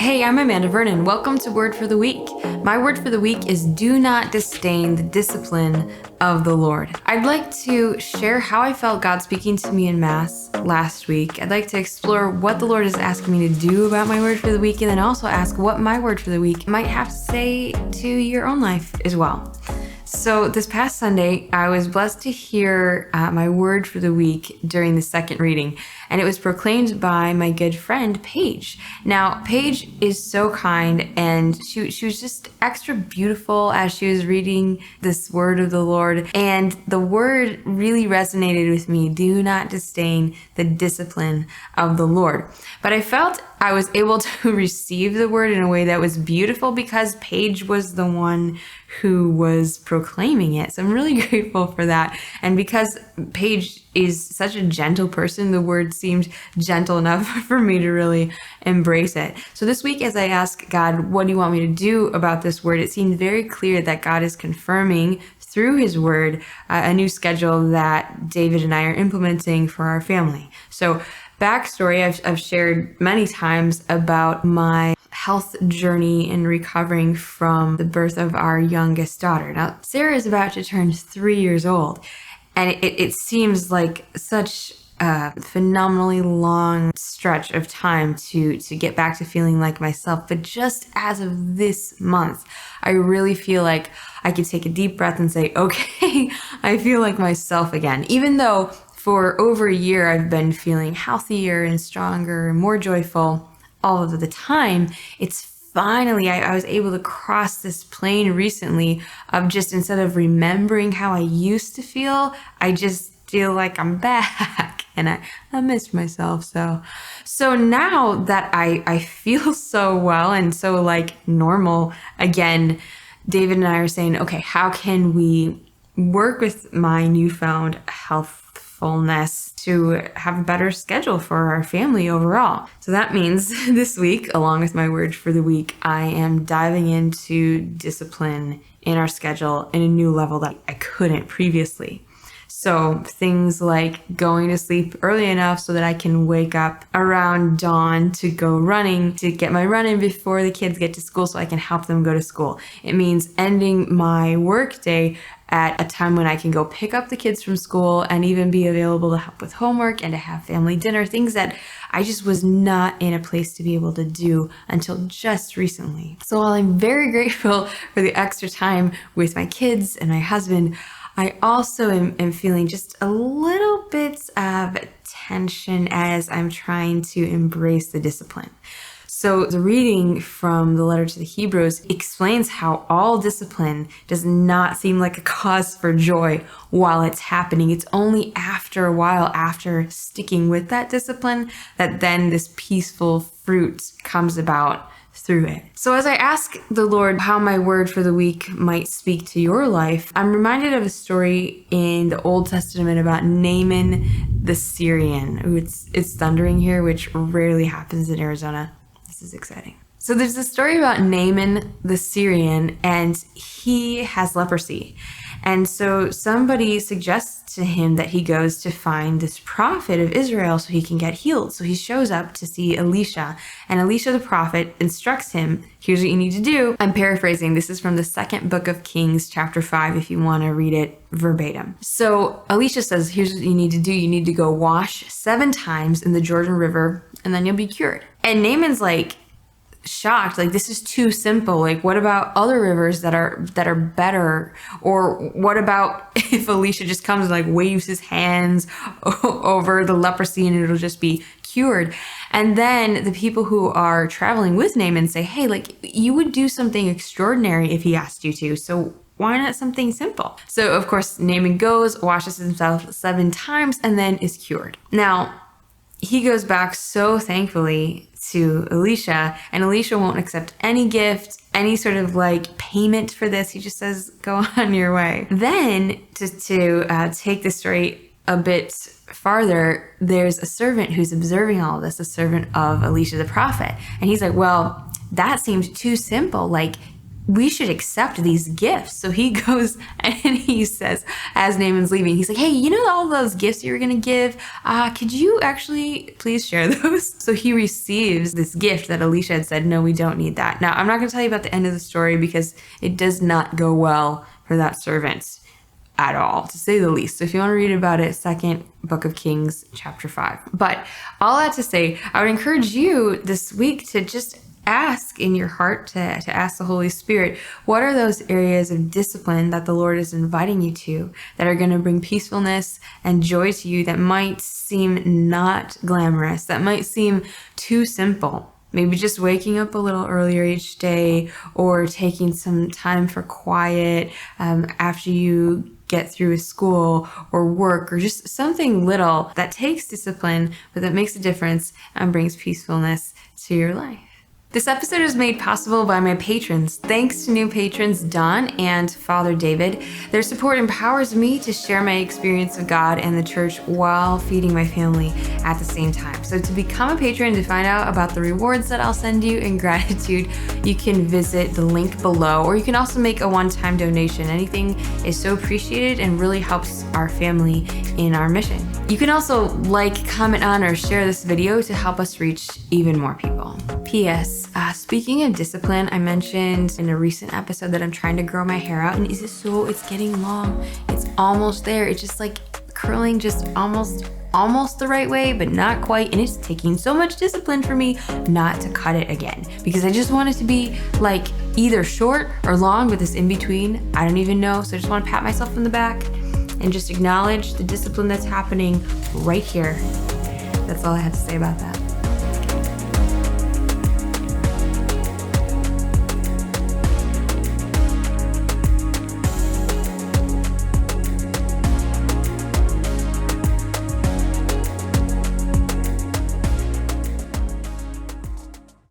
Hey, I'm Amanda Vernon. Welcome to Word for the Week. My word for the week is do not disdain the discipline of the Lord. I'd like to share how I felt God speaking to me in Mass last week. I'd like to explore what the Lord is asking me to do about my word for the week, and then also ask what my word for the week might have to say to your own life as well. So this past Sunday, I was blessed to hear my word for the week during the second reading, and it was proclaimed by my good friend, Paige. Now, Paige is so kind, and she was just extra beautiful as she was reading this word of the Lord, and the word really resonated with me. Do not disdain the discipline of the Lord. But I felt I was able to receive the word in a way that was beautiful because Paige was the one who was proclaiming it. So I'm really grateful for that. And because Paige is such a gentle person, the word seemed gentle enough for me to really embrace it. So this week, as I asked God, what do you want me to do about this word? It seemed very clear that God is confirming through his word a new schedule that David and I are implementing for our family. So backstory, I've shared many times about my health journey in recovering from the birth of our youngest daughter. Now, Sarah is about to turn 3 years old, and it seems like such a phenomenally long stretch of time to get back to feeling like myself. But just as of this month, I really feel like I could take a deep breath and say, okay, I feel like myself again, even though for over a year, I've been feeling healthier and stronger and more joyful all of the time. It's finally, I was able to cross this plane recently of just, instead of remembering how I used to feel, I just feel like I'm back and I missed myself. So now that I feel so well and so like normal again, David and I are saying, okay, how can we work with my newfound healthfulness to have a better schedule for our family overall? So that means this week, along with my word for the week, I am diving into discipline in our schedule in a new level that I couldn't previously. So things like going to sleep early enough so that I can wake up around dawn to go running, to get my run in before the kids get to school so I can help them go to school. It means ending my work day at a time when I can go pick up the kids from school and even be available to help with homework and to have family dinner, things that I just was not in a place to be able to do until just recently. So while I'm very grateful for the extra time with my kids and my husband, I also am feeling just a little bit of tension as I'm trying to embrace the discipline. So the reading from the letter to the Hebrews explains how all discipline does not seem like a cause for joy while it's happening. It's only after a while, after sticking with that discipline, that then this peaceful fruit comes about through it. So as I ask the Lord how my word for the week might speak to your life, I'm reminded of a story in the Old Testament about Naaman the Syrian. Ooh, it's thundering here, which rarely happens in Arizona. This is exciting. So there's a story about Naaman the Syrian, and he has leprosy. And so somebody suggests to him that he goes to find this prophet of Israel so he can get healed. So he shows up to see Elisha, and Elisha the prophet instructs him, here's what you need to do. I'm paraphrasing. This is from the second book of Kings, chapter 5, if you want to read it verbatim. So Elisha says, here's what you need to do. You need to go wash 7 times in the Jordan River, and then you'll be cured. And Naaman's like, shocked, like, this is too simple. Like, what about other rivers that are better? Or what about if Elisha just comes and like waves his hands over the leprosy and it'll just be cured? And then the people who are traveling with Naaman say, hey, like, you would do something extraordinary if he asked you to, so why not something simple? So of course Naaman goes, washes himself 7 times, and then is cured. Now he goes back so thankfully to Elisha, and Elisha won't accept any gift, any sort of like payment for this. He just says, go on your way. Then to take the story a bit farther, there's a servant who's observing all of this, a servant of Elisha the prophet. And he's like, well, that seems too simple. Like, we should accept these gifts. So he goes and he says, as Naaman's leaving, he's like, hey, you know all those gifts you were going to give? Could you actually please share those? So he receives this gift that Elisha had said, no, we don't need that. Now, I'm not going to tell you about the end of the story because it does not go well for that servant at all, to say the least. So if you want to read about it, 2nd book of Kings, chapter 5. But all that to say, I would encourage you this week to just ask in your heart, to ask the Holy Spirit, what are those areas of discipline that the Lord is inviting you to that are going to bring peacefulness and joy to you, that might seem not glamorous, that might seem too simple? Maybe just waking up a little earlier each day, or taking some time for quiet after you get through with school or work, or just something little that takes discipline, but that makes a difference and brings peacefulness to your life. This episode is made possible by my patrons. Thanks to new patrons Don and Father David. Their support empowers me to share my experience of God and the church while feeding my family at the same time. So to become a patron, to find out about the rewards that I'll send you in gratitude, you can visit the link below, or you can also make a one-time donation. Anything is so appreciated and really helps our family in our mission. You can also like, comment on, or share this video to help us reach even more people. P.S. Speaking of discipline, I mentioned in a recent episode that I'm trying to grow my hair out, and it's getting long. It's almost there. It's just like curling just almost the right way, but not quite. And it's taking so much discipline for me not to cut it again, because I just want it to be like either short or long, with this in between. I don't even know. So I just want to pat myself on the back and just acknowledge the discipline that's happening right here. That's all I have to say about that.